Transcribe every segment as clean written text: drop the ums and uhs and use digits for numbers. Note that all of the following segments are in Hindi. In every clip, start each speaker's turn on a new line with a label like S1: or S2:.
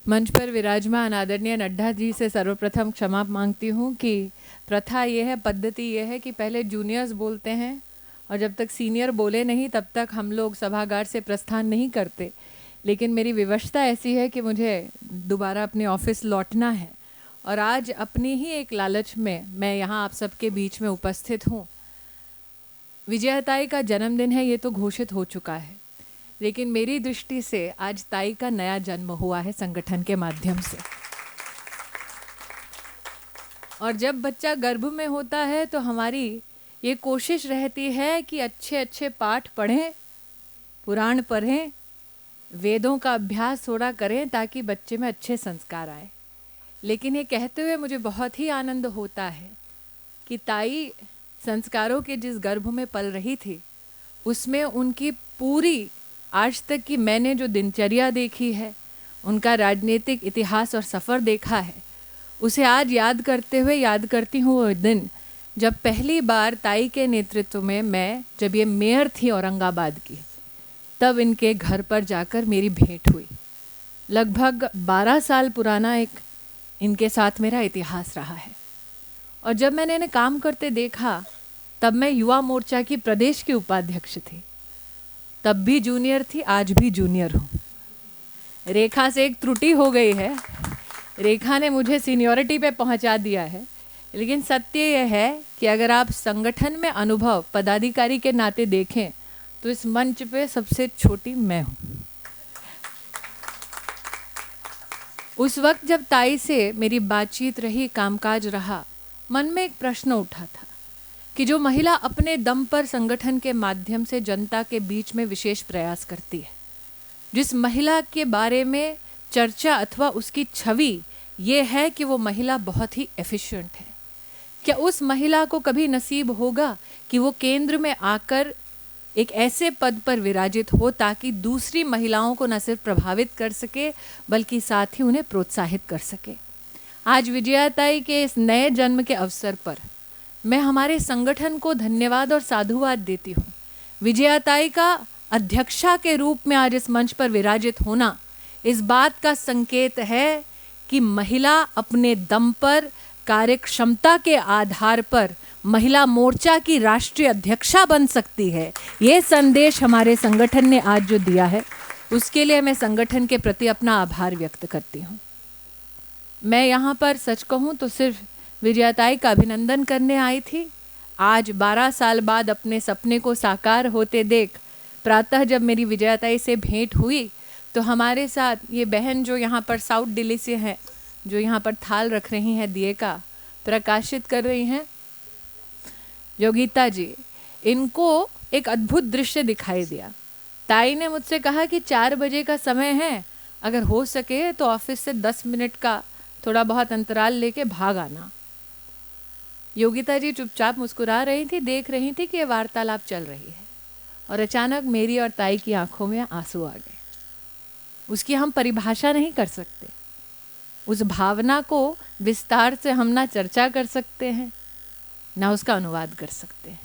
S1: मंच पर विराजमान आदरणीय नड्डा जी से सर्वप्रथम क्षमा मांगती हूँ कि प्रथा ये है, पद्धति ये है कि पहले जूनियर्स बोलते हैं और जब तक सीनियर बोले नहीं तब तक हम लोग सभागार से प्रस्थान नहीं करते। लेकिन मेरी विवशता ऐसी है कि मुझे दोबारा अपने ऑफिस लौटना है और आज अपनी ही एक लालच में मैं यहाँ आप सबके बीच में उपस्थित हूँ। विजयाताई का जन्मदिन है, ये तो घोषित हो चुका है, लेकिन मेरी दृष्टि से आज ताई का नया जन्म हुआ है संगठन के माध्यम से। और जब बच्चा गर्भ में होता है तो हमारी ये कोशिश रहती है कि अच्छे अच्छे पाठ पढ़ें, पुराण पढ़ें, वेदों का अभ्यास थोड़ा करें ताकि बच्चे में अच्छे संस्कार आए। लेकिन ये कहते हुए मुझे बहुत ही आनंद होता है कि ताई संस्कारों के जिस गर्भ में पल रही थी उसमें उनकी पूरी आज तक की मैंने जो दिनचर्या देखी है, उनका राजनीतिक इतिहास और सफ़र देखा है, उसे आज याद करते हुए याद करती हूँ वो दिन जब पहली बार ताई के नेतृत्व में मैं जब ये मेयर थी औरंगाबाद की, तब इनके घर पर जाकर मेरी भेंट हुई। लगभग 12 साल पुराना एक इनके साथ मेरा इतिहास रहा है। और जब मैंने इन्हें काम करते देखा तब मैं युवा मोर्चा की प्रदेश की उपाध्यक्ष थी, तब भी जूनियर थी, आज भी जूनियर हूँ। रेखा से एक त्रुटि हो गई है, रेखा ने मुझे सीनियरिटी पे पहुँचा दिया है, लेकिन सत्य यह है कि अगर आप संगठन में अनुभव पदाधिकारी के नाते देखें तो इस मंच पे सबसे छोटी मैं हूँ। उस वक्त जब ताई से मेरी बातचीत रही, कामकाज रहा, मन में एक प्रश्न उठा था कि जो महिला अपने दम पर संगठन के माध्यम से जनता के बीच में विशेष प्रयास करती है, जिस महिला के बारे में चर्चा अथवा उसकी छवि ये है कि वो महिला बहुत ही एफिशिएंट है, क्या उस महिला को कभी नसीब होगा कि वो केंद्र में आकर एक ऐसे पद पर विराजित हो ताकि दूसरी महिलाओं को न सिर्फ प्रभावित कर सके बल्कि साथ ही उन्हें प्रोत्साहित कर सके। आज विजयाताई के इस नए जन्म के अवसर पर मैं हमारे संगठन को धन्यवाद और साधुवाद देती हूँ। विजयाताई का अध्यक्षा के रूप में आज इस मंच पर विराजित होना इस बात का संकेत है कि महिला अपने दम पर, कार्यक्षमता के आधार पर महिला मोर्चा की राष्ट्रीय अध्यक्षा बन सकती है। ये संदेश हमारे संगठन ने आज जो दिया है उसके लिए मैं संगठन के प्रति अपना आभार व्यक्त करती हूँ। मैं यहाँ पर सच कहूँ तो सिर्फ विजयाताई का अभिनंदन करने आई थी। आज 12 साल बाद अपने सपने को साकार होते देख प्रातः जब मेरी विजयाताई से भेंट हुई तो हमारे साथ ये बहन जो यहाँ पर साउथ दिल्ली से हैं, जो यहाँ पर थाल रख रही हैं, दिए का प्रकाशित कर रही हैं, योगिता जी, इनको एक अद्भुत दृश्य दिखाई दिया। ताई ने मुझसे कहा कि 4 बजे का समय है, अगर हो सके तो ऑफिस से 10 मिनट का थोड़ा बहुत अंतराल लेके भाग आना। योगिता जी चुपचाप मुस्कुरा रही थी, देख रही थी कि ये वार्तालाप चल रही है और अचानक मेरी और ताई की आंखों में आंसू आ गए। उसकी हम परिभाषा नहीं कर सकते, उस भावना को विस्तार से हम ना चर्चा कर सकते हैं ना उसका अनुवाद कर सकते हैं।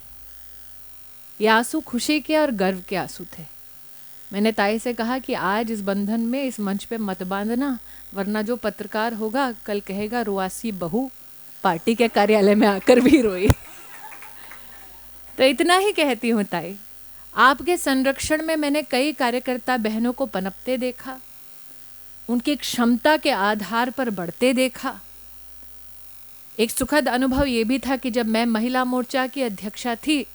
S1: ये आंसू खुशी के और गर्व के आंसू थे। मैंने ताई से कहा कि आज इस बंधन में इस मंच पे मत बांधना, वरना जो पत्रकार होगा कल कहेगा रुआसी बहू पार्टी के कार्यालय में आकर भी रोई। तो इतना ही कहती हूँ ताई, आपके संरक्षण में मैंने कई कार्यकर्ता बहनों को पनपते देखा, उनकी क्षमता के आधार पर बढ़ते देखा। एक सुखद अनुभव ये भी था कि जब मैं महिला मोर्चा की अध्यक्षा थी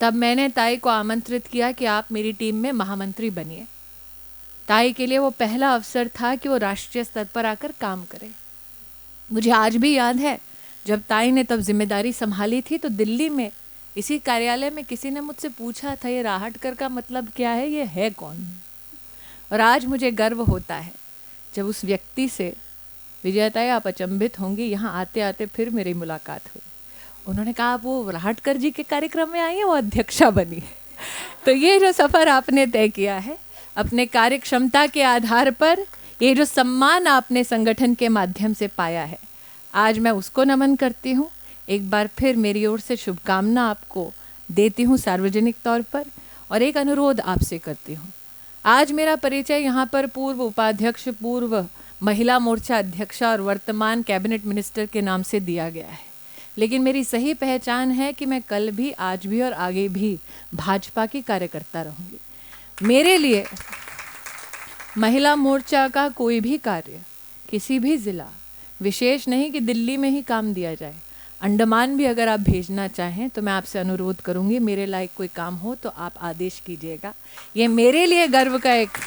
S1: तब मैंने ताई को आमंत्रित किया कि आप मेरी टीम में महामंत्री बनिए। ताई के लिए वो पहला अवसर था कि वो राष्ट्रीय स्तर पर आकर काम करे। मुझे आज भी याद है जब ताई ने तब जिम्मेदारी संभाली थी तो दिल्ली में इसी कार्यालय में किसी ने मुझसे पूछा था, ये राहटकर का मतलब क्या है, ये है कौन? और आज मुझे गर्व होता है जब उस व्यक्ति से, विजयाताई आप अचंभित होंगी, यहाँ आते आते फिर मेरी मुलाकात हुई। उन्होंने कहा आप वो राहटकर जी के कार्यक्रम में आई हैं, वो अध्यक्षा बनी है। तो ये जो सफ़र आपने तय किया है अपने कार्य क्षमता के आधार पर, ये जो सम्मान आपने संगठन के माध्यम से पाया है, आज मैं उसको नमन करती हूँ। एक बार फिर मेरी ओर से शुभकामना आपको देती हूँ सार्वजनिक तौर पर, और एक अनुरोध आपसे करती हूँ, आज मेरा परिचय यहाँ पर पूर्व उपाध्यक्ष, पूर्व महिला मोर्चा अध्यक्षा और वर्तमान कैबिनेट मिनिस्टर के नाम से दिया गया है, लेकिन मेरी सही पहचान है कि मैं कल भी, आज भी और आगे भी भाजपा की कार्यकर्ता रहूँगी। मेरे लिए महिला मोर्चा का कोई भी कार्य, किसी भी ज़िला, विशेष नहीं कि दिल्ली में ही काम दिया जाए, अंडमान भी अगर आप भेजना चाहें तो मैं आपसे अनुरोध करूंगी, मेरे लायक कोई काम हो तो आप आदेश कीजिएगा। ये मेरे लिए गर्व का एक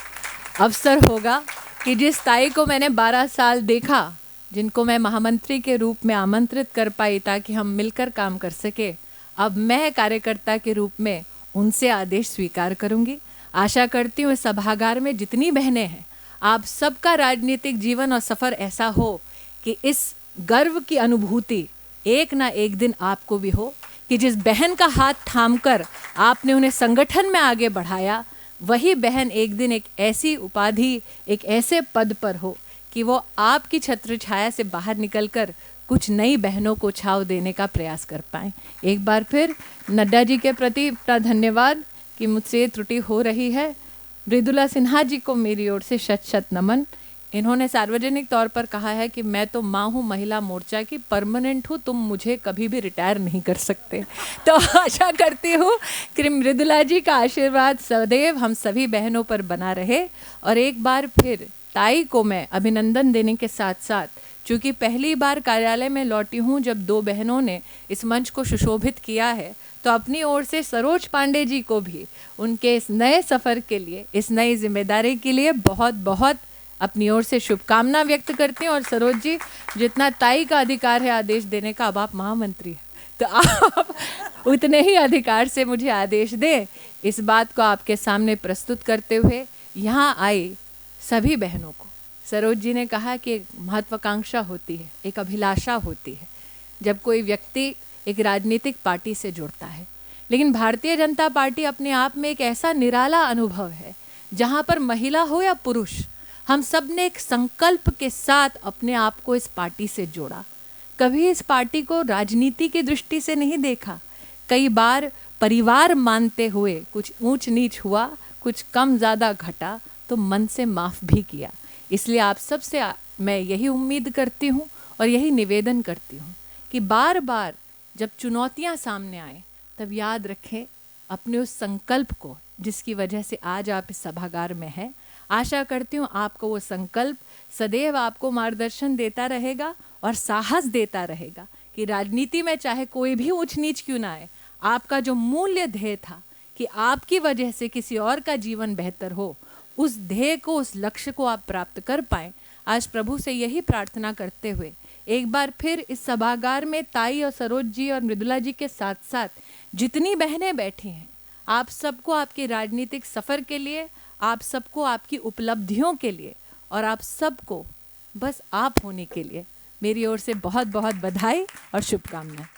S1: अवसर होगा कि जिस ताई को मैंने 12 साल देखा, जिनको मैं महामंत्री के रूप में आमंत्रित कर पाई ताकि हम मिलकर काम कर सके, अब मैं कार्यकर्ता के रूप में उनसे आदेश स्वीकार करूंगी। आशा करती हूँ इस सभागार में जितनी बहनें हैं, आप सबका राजनीतिक जीवन और सफ़र ऐसा हो कि इस गर्व की अनुभूति एक ना एक दिन आपको भी हो कि जिस बहन का हाथ थामकर आपने उन्हें संगठन में आगे बढ़ाया, वही बहन एक दिन एक ऐसी उपाधि, एक ऐसे पद पर हो कि वो आपकी छत्र छाया से बाहर निकलकर कुछ नई बहनों को छाव देने का प्रयास कर पाएँ। एक बार फिर नड्डा जी के प्रति धन्यवाद कि मुझसे ये त्रुटि हो रही है। मृदुला सिन्हा जी को मेरी ओर से शत शत नमन। इन्होंने सार्वजनिक तौर पर कहा है कि मैं तो माँ हूँ महिला मोर्चा की, परमानेंट हूँ, तुम मुझे कभी भी रिटायर नहीं कर सकते। तो आशा करती हूँ कि मृदुला जी का आशीर्वाद सदैव हम सभी बहनों पर बना रहे। और एक बार फिर ताई को मैं अभिनंदन देने के साथ साथ, चूँकि पहली बार कार्यालय में लौटी हूँ जब 2 बहनों ने इस मंच को सुशोभित किया है, तो अपनी ओर से सरोज पांडे जी को भी उनके इस नए सफ़र के लिए, इस नई जिम्मेदारी के लिए बहुत बहुत अपनी ओर से शुभकामना व्यक्त करती हूँ। और सरोज जी, जितना ताई का अधिकार है आदेश देने का, अब आप महामंत्री हैं, तो आप उतने ही अधिकार से मुझे आदेश दें। इस बात को आपके सामने प्रस्तुत करते हुए यहाँ आई सभी बहनों को, सरोज जी ने कहा कि एक महत्वाकांक्षा होती है, एक अभिलाषा होती है जब कोई व्यक्ति एक राजनीतिक पार्टी से जुड़ता है, लेकिन भारतीय जनता पार्टी अपने आप में एक ऐसा निराला अनुभव है जहाँ पर महिला हो या पुरुष, हम सब ने एक संकल्प के साथ अपने आप को इस पार्टी से जोड़ा। कभी इस पार्टी को राजनीति की दृष्टि से नहीं देखा, कई बार परिवार मानते हुए कुछ ऊंच नीच हुआ, कुछ कम ज़्यादा घटा तो मन से माफ़ भी किया। इसलिए आप सब से मैं यही उम्मीद करती हूँ और यही निवेदन करती हूँ कि बार बार जब चुनौतियाँ सामने आए तब याद रखें अपने उस संकल्प को जिसकी वजह से आज आप इस सभागार में हैं। आशा करती हूँ आपको वो संकल्प सदैव आपको मार्गदर्शन देता रहेगा और साहस देता रहेगा कि राजनीति में चाहे कोई भी ऊंच नीच क्यों ना आए, आपका जो मूल्य ध्येय था कि आपकी वजह से किसी और का जीवन बेहतर हो, उस ध्येय को, उस लक्ष्य को आप प्राप्त कर पाएँ। आज प्रभु से यही प्रार्थना करते हुए एक बार फिर इस सभागार में ताई और सरोज जी और मृदुला जी के साथ साथ जितनी बहनें बैठी हैं, आप सबको आपके राजनीतिक सफ़र के लिए, आप सबको आपकी उपलब्धियों के लिए और आप सबको बस आप होने के लिए मेरी ओर से बहुत बहुत बधाई और शुभकामनाएं।